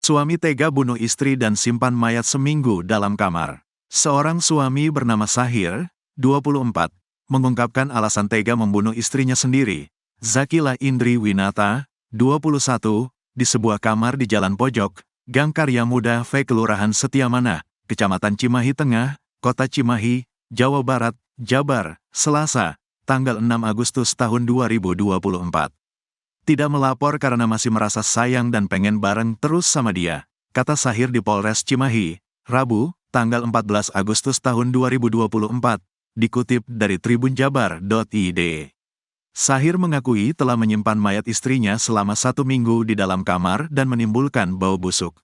Suami tega bunuh istri dan simpan mayat seminggu dalam kamar. Seorang suami bernama Sahir, 24, mengungkapkan alasan tega membunuh istrinya sendiri, Zakila Indri Winata, 21, di sebuah kamar di Jalan Pojok, Gang Karya Muda V Kelurahan Setiamanah, Kecamatan Cimahi Tengah, Kota Cimahi, Jawa Barat, Jabar, Selasa, tanggal 6 Agustus tahun 2024. Tidak melapor karena masih merasa sayang dan pengen bareng terus sama dia, kata Sahir di Polres Cimahi, Rabu, tanggal 14 Agustus tahun 2024, dikutip dari tribunjabar.id. Sahir mengakui telah menyimpan mayat istrinya selama 1 minggu di dalam kamar dan menimbulkan bau busuk.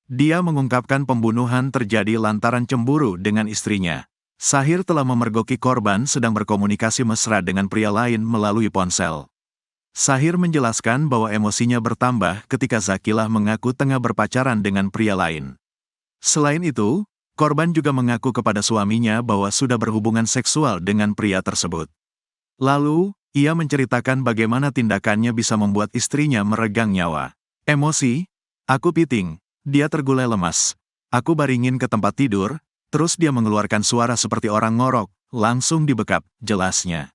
Dia mengungkapkan pembunuhan terjadi lantaran cemburu dengan istrinya. Sahir telah memergoki korban sedang berkomunikasi mesra dengan pria lain melalui ponsel. Sahir menjelaskan bahwa emosinya bertambah ketika Zakilah mengaku tengah berpacaran dengan pria lain. Selain itu, korban juga mengaku kepada suaminya bahwa sudah berhubungan seksual dengan pria tersebut. Lalu, ia menceritakan bagaimana tindakannya bisa membuat istrinya meregang nyawa. Emosi, aku piting, dia tergulai lemas. Aku baringin ke tempat tidur, terus dia mengeluarkan suara seperti orang ngorok, langsung dibekap, jelasnya.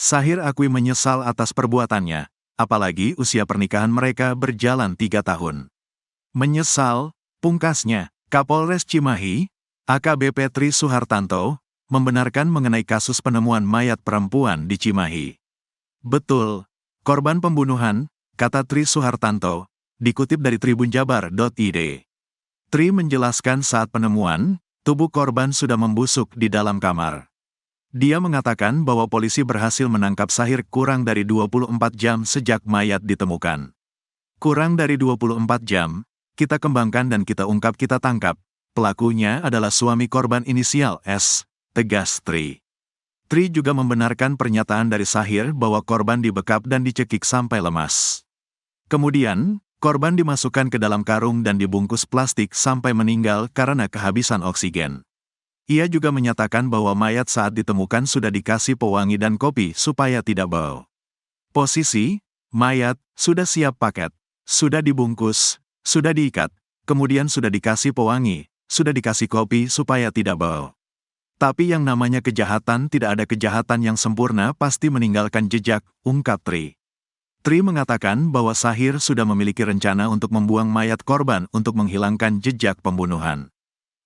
Sahir akui menyesal atas perbuatannya, apalagi usia pernikahan mereka berjalan 3 tahun. Menyesal, pungkasnya, Kapolres Cimahi, AKBP Tri Suhartanto, membenarkan mengenai kasus penemuan mayat perempuan di Cimahi. Betul, korban pembunuhan, kata Tri Suhartanto, dikutip dari tribunjabar.id. Tri menjelaskan saat penemuan, tubuh korban sudah membusuk di dalam kamar. Dia mengatakan bahwa polisi berhasil menangkap Sahir kurang dari 24 jam sejak mayat ditemukan. Kurang dari 24 jam, kita kembangkan dan kita ungkap kita tangkap. Pelakunya adalah suami korban inisial S, tegas Tri. Tri juga membenarkan pernyataan dari Sahir bahwa korban dibekap dan dicekik sampai lemas. Kemudian, korban dimasukkan ke dalam karung dan dibungkus plastik sampai meninggal karena kehabisan oksigen. Ia juga menyatakan bahwa mayat saat ditemukan sudah dikasih pewangi dan kopi supaya tidak bau. Posisi, mayat, sudah siap paket, sudah dibungkus, sudah diikat, kemudian sudah dikasih pewangi, sudah dikasih kopi supaya tidak bau. Tapi yang namanya kejahatan tidak ada kejahatan yang sempurna pasti meninggalkan jejak, ungkap Tri. Tri mengatakan bahwa Sahir sudah memiliki rencana untuk membuang mayat korban untuk menghilangkan jejak pembunuhan.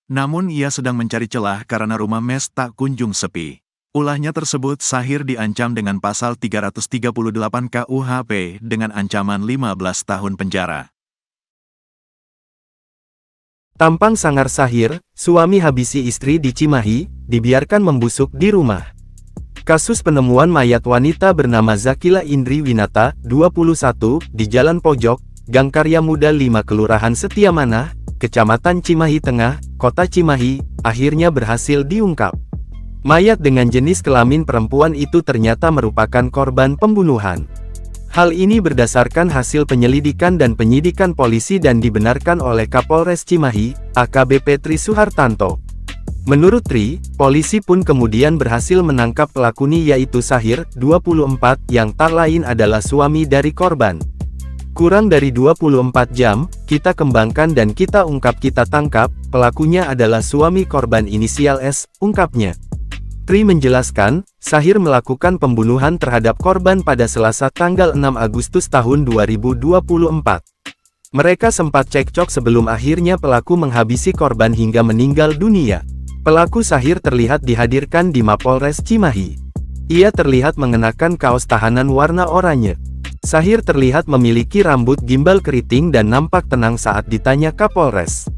Namun ia sedang mencari celah karena rumah mes tak kunjung sepi. Ulahnya tersebut Sahir diancam dengan pasal 338 KUHP dengan ancaman 15 tahun penjara. Tampang sangar Sahir, suami habisi istri di Cimahi, dibiarkan membusuk di rumah. Kasus penemuan mayat wanita bernama Zakila Indri Winata, 21, di Jalan Pojok, Gang Karya Muda 5 Kelurahan Setiamanah, Kecamatan Cimahi Tengah, Kota Cimahi, akhirnya berhasil diungkap. Mayat dengan jenis kelamin perempuan itu ternyata merupakan korban pembunuhan. Hal ini berdasarkan hasil penyelidikan dan penyidikan polisi dan dibenarkan oleh Kapolres Cimahi, AKBP Tri Suhartanto. Menurut Tri, polisi pun kemudian berhasil menangkap pelakuni yaitu Sahir, 24, yang tak lain adalah suami dari korban. Kurang dari 24 jam, kita kembangkan dan kita ungkap kita tangkap, pelakunya adalah suami korban inisial S, ungkapnya. Tri menjelaskan, Sahir melakukan pembunuhan terhadap korban pada Selasa tanggal 6 Agustus tahun 2024. Mereka sempat cekcok sebelum akhirnya pelaku menghabisi korban hingga meninggal dunia. Pelaku Sahir terlihat dihadirkan di Mapolres Cimahi. Ia terlihat mengenakan kaos tahanan warna oranye. Sahir terlihat memiliki rambut gimbal keriting dan nampak tenang saat ditanya Kapolres.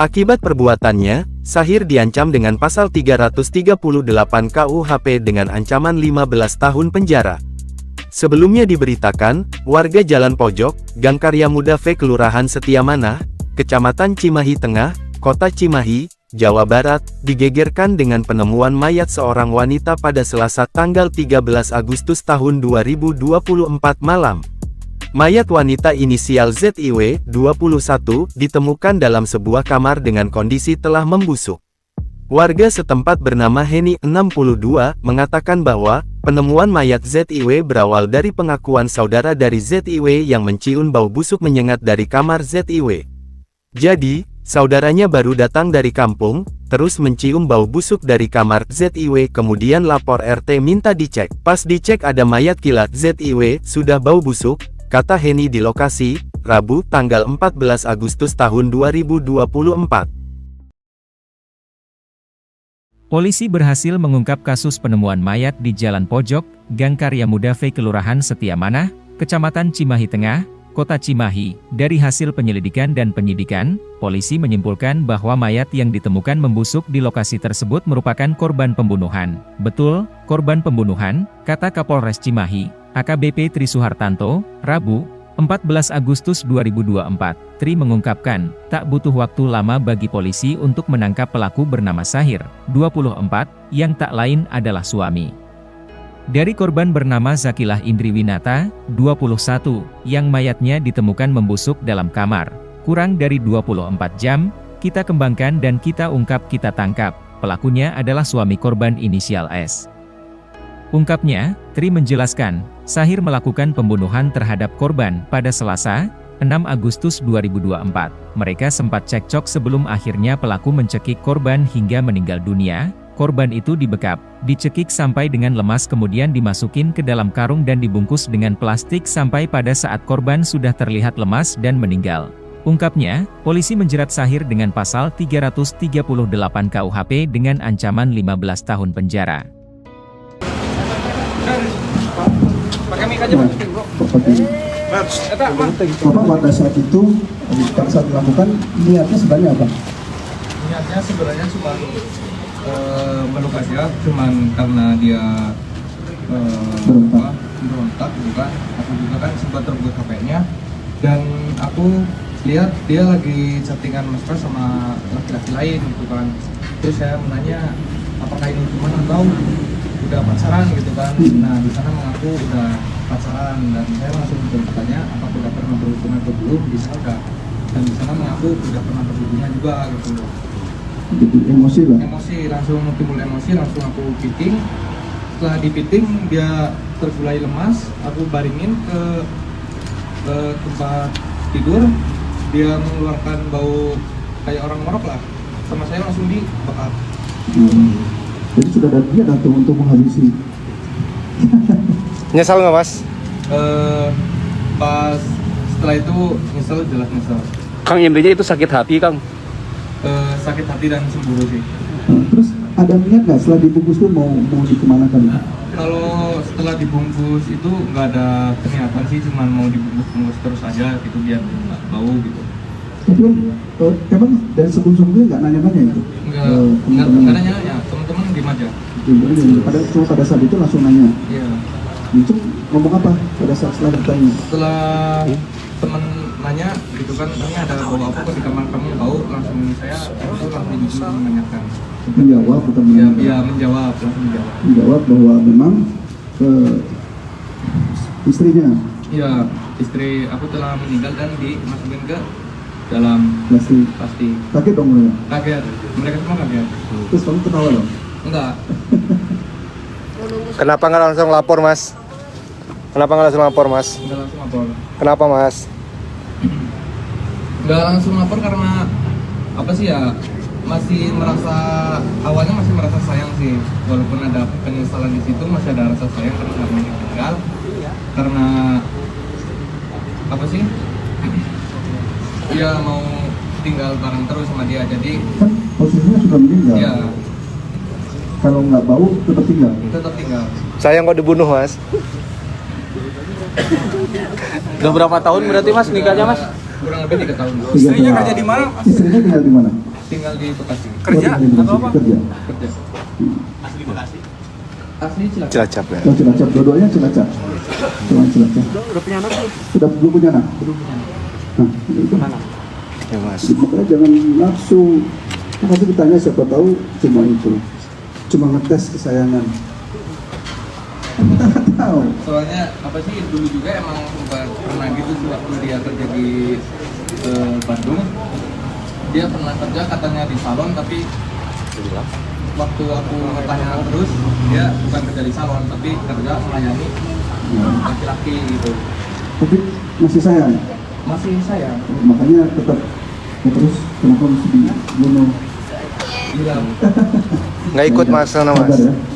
Akibat perbuatannya, Sahir diancam dengan pasal 338 KUHP dengan ancaman 15 tahun penjara. Sebelumnya diberitakan, warga Jalan Pojok, Gang Karya Muda V Kelurahan Setiamanah, Kecamatan Cimahi Tengah, Kota Cimahi, Jawa Barat, digegerkan dengan penemuan mayat seorang wanita pada Selasa tanggal 13 Agustus tahun 2024 malam. Mayat wanita inisial ZIW, 21, ditemukan dalam sebuah kamar dengan kondisi telah membusuk. Warga setempat bernama Heni, 62, mengatakan bahwa penemuan mayat ZIW berawal dari pengakuan saudara dari ZIW yang mencium bau busuk menyengat dari kamar ZIW. Jadi, saudaranya baru datang dari kampung, terus mencium bau busuk dari kamar ZIW, kemudian lapor RT minta dicek. Pas dicek ada mayat kilat ZIW, sudah bau busuk, kata Heni di lokasi, Rabu, tanggal 14 Agustus tahun 2024. Polisi berhasil mengungkap kasus penemuan mayat di Jalan Pojok, Gang Karya Muda V, Kelurahan Setiamanah, Kecamatan Cimahi Tengah, Kota Cimahi. Dari hasil penyelidikan dan penyidikan, polisi menyimpulkan bahwa mayat yang ditemukan membusuk di lokasi tersebut merupakan korban pembunuhan. Betul, korban pembunuhan, kata Kapolres Cimahi, AKBP Tri Suhartanto, Rabu, 14 Agustus 2024. Tri mengungkapkan, tak butuh waktu lama bagi polisi untuk menangkap pelaku bernama Sahir, 24, yang tak lain adalah suami dari korban bernama Zakilah Indri Winata, 21, yang mayatnya ditemukan membusuk dalam kamar. Kurang dari 24 jam, kita kembangkan dan kita ungkap, kita tangkap. Pelakunya adalah suami korban inisial S. Ungkapnya, Tri menjelaskan, Sahir melakukan pembunuhan terhadap korban pada Selasa, 6 Agustus 2024. Mereka sempat cekcok sebelum akhirnya pelaku mencekik korban hingga meninggal dunia. Korban itu dibekap, dicekik sampai dengan lemas kemudian dimasukin ke dalam karung dan dibungkus dengan plastik sampai pada saat korban sudah terlihat lemas dan meninggal. Ungkapnya, polisi menjerat Sahir dengan pasal 338 KUHP dengan ancaman 15 tahun penjara. Pakai mic aja, Pak. Bapak pada saat itu, pada saat dilakukan, niatnya sebenarnya apa? Niatnya sebenarnya cuma meluk aja, cuman karena dia berontak gitu kan. Aku juga kan sempat rebut HP-nya, dan aku lihat dia lagi chattingan mesra sama laki-laki lain gitu kan. Terus saya menanya, apakah ini cuma atau udah pacaran gitu kan. Nah di sana mengaku udah pacaran, dan saya langsung bertanya apakah udah pernah berhubungan atau belum, bisa udah, dan di sana mengaku udah pernah berhubungan juga gitu. Jadi emosi lah. Emosi, langsung timbul emosi, langsung aku piting. Setelah dipiting dia tergulai lemas, aku baringin ke tempat tidur. Dia mengeluarkan bau kayak orang ngorok lah, sama saya langsung dibakar. Jadi sudah ada niat atau untuk menghabisi. Nyesal nggak mas? Pas setelah itu nyesel, jelas nyesel. Kang, intinya itu sakit hati Kang. Sakit hati dan cemburu sih. Terus ada niat nggak setelah dibungkus tuh mau dikemanakan? Kalau setelah dibungkus itu nggak ada niatan sih, cuman mau dibungkus terus aja gitu biar nggak bau gitu. Tapi emang dari sebelum-sebelumnya nggak nanya-nanya itu? Nggak nanya, ya teman-teman diem aja. Pada saat itu langsung nanya. Iya. Itu ngomong apa pada saat setelah bertanya? Setelah teman nanya gitu kan, ini ada bau apa kok di kamar kamu bau, langsung saya langsung jujur menanyakan. Menjawab bukan menanyakan. Iya, menjawab, langsung menjawab. Menjawab bahwa memang istrinya. Iya, istri aku telah meninggal dan dimasukin ke dalam plastik. Kaget dong mereka? Kaget, mereka semua kaget. Terus kamu ketawa dong? Enggak. Kenapa nggak langsung lapor mas? Kenapa nggak langsung lapor mas? Enggak langsung lapor. Kenapa mas? Enggak langsung lapor karena apa sih ya, awalnya masih merasa sayang sih, walaupun ada penyesalan di situ, masih ada rasa sayang karena meninggal, karena apa sih, dia mau tinggal bareng terus sama dia, jadi kan posisinya sudah meninggal. ya Kalau nggak bau tetap tinggal. Sayang kok dibunuh mas? Udah berapa tahun berarti mas nikahnya mas? kurang lebih 3 tahun. Istrinya kerja di mana? Istrinya tinggal di mana? Tinggal di Bekasi. Kerja atau apa? Kerja. Asli Bekasi. Asli Cilacap. Cilacap ya. Oh, Cilacap, dua-duanya Cilacap. Cuma Cilacap. Udah punya anak belum? Sudah belum punya anak? Nah, itu. Mana? Ya mas. Makanya jangan nafsu. Nanti ditanya siapa tahu cuma itu. Cuma ngetes kesayangan. Kita nggak tahu. Soalnya apa sih, dulu juga emang sempat pernah gitu sih waktu dia kerja di Bandung. Dia pernah kerja katanya di salon, tapi waktu aku tanya terus, dia bukan kerja di salon tapi kerja melayani laki-laki gitu. Tapi masih sayang. Masih sayang. Makanya tetap terus kenapa mesti dibunuh? Nggak ikut mas sana mas. Sabar ya.